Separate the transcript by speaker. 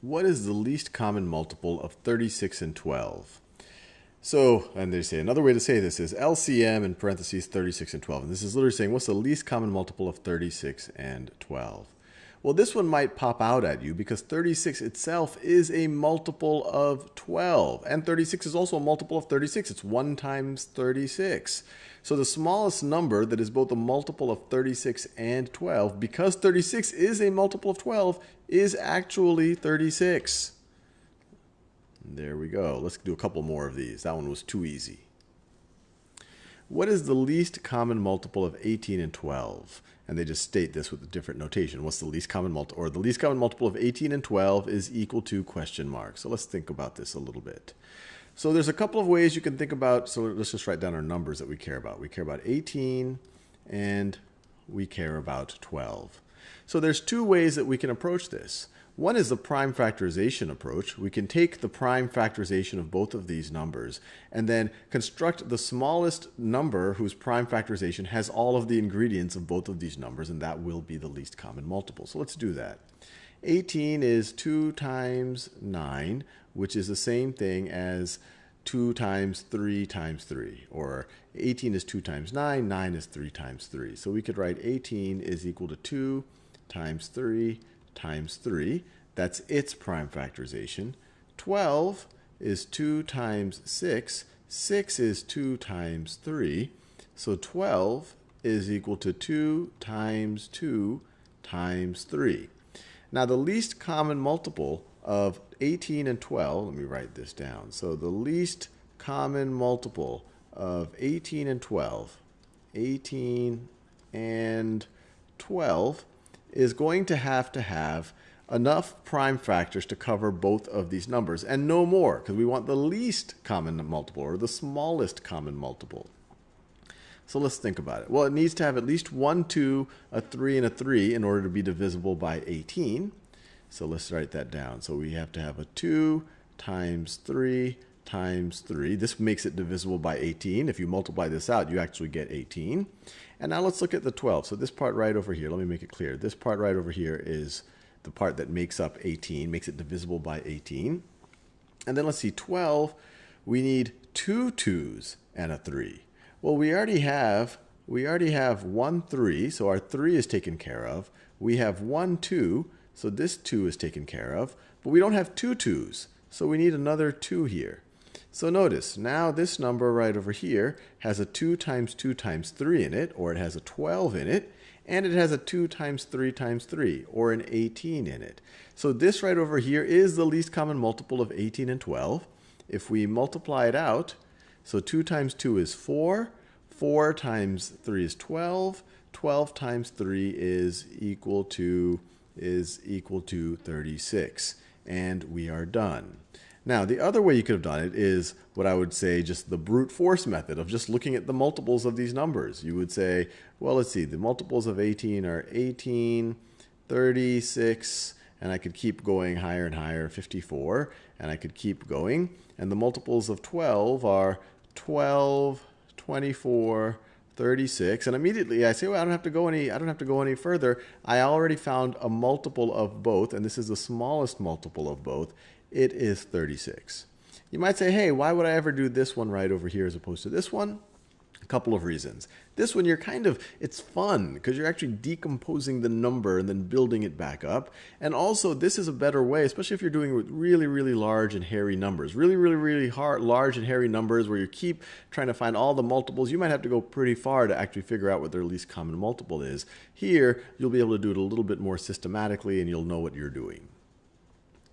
Speaker 1: What is the least common multiple of 36 and 12? So, and they say another way to say this is LCM in parentheses 36 and 12. And this is literally saying what's the least common multiple of 36 and 12? Well, this one might pop out at you because 36 itself is a multiple of 12. And 36 is also a multiple of 36. It's 1 times 36. So the smallest number that is both a multiple of 36 and 12, because 36 is a multiple of 12, is actually 36. There we go. Let's do a couple more of these. That one was too easy. What is the least common multiple of 18 and 12? And they just state this with a different notation. What's the least common multiple? Or the least common multiple of 18 and 12 is equal to question mark. So let's think about this a little bit. So there's a couple of ways you can think about. So let's just write down our numbers that we care about. We care about 18 and we care about 12. So there's two ways that we can approach this. One is the prime factorization approach. We can take the prime factorization of both of these numbers and then construct the smallest number whose prime factorization has all of the ingredients of both of these numbers, and that will be the least common multiple. So let's do that. 18 is 2 times 9, which is the same thing as 2 times 3 times 3. Or 18 is 2 times 9, 9 is 3 times 3. So we could write 18 is equal to 2 times 3 times 3. That's its prime factorization. 12 is 2 times 6. 6 is 2 times 3. So 12 is equal to 2 times 2 times 3. Now the least common multiple of 18 and 12, let me write this down. So the least common multiple of 18 and 12, 18 and 12 is going to have enough prime factors to cover both of these numbers and no more, because we want the least common multiple or the smallest common multiple. So let's think about it. Well, it needs to have at least 1, 2, a 3, and a 3 in order to be divisible by 18. So let's write that down. So we have to have a 2 times 3 times 3. This makes it divisible by 18. If you multiply this out, you actually get 18. And now let's look at the 12. So this part right over here, let me make it clear. This part right over here is the part that makes up 18, makes it divisible by 18. And then let's see, 12, we need 2 2's and a 3. Well, we already have 1 3, so our 3 is taken care of. We have 1 2, so this 2 is taken care of. But we don't have 2 2's, so we need another 2 here. So notice, now this number right over here has a 2 times 2 times 3 in it, or it has a 12 in it, and it has a 2 times 3 times 3, or an 18 in it. So this right over here is the least common multiple of 18 and 12. If we multiply it out, so 2 times 2 is 4, 4 times 3 is 12, 12 times 3 is equal to 36, and we are done. Now, the other way you could have done it is what I would say just the brute force method of just looking at the multiples of these numbers. You would say, well, let's see, the multiples of 18 are 18, 36, and I could keep going higher and higher, 54, and I could keep going. And the multiples of 12 are 12, 24, 36, and immediately I say, well, I don't have to go any further. I already found a multiple of both, and this is the smallest multiple of both. It is 36. You might say, hey, why would I ever do this one right over here as opposed to this one? A couple of reasons. This one, it's fun because you're actually decomposing the number and then building it back up. And also, this is a better way, especially if you're doing with really, really large and hairy numbers. Really, really, really large and hairy numbers where you keep trying to find all the multiples. You might have to go pretty far to actually figure out what their least common multiple is. Here, you'll be able to do it a little bit more systematically and you'll know what you're doing.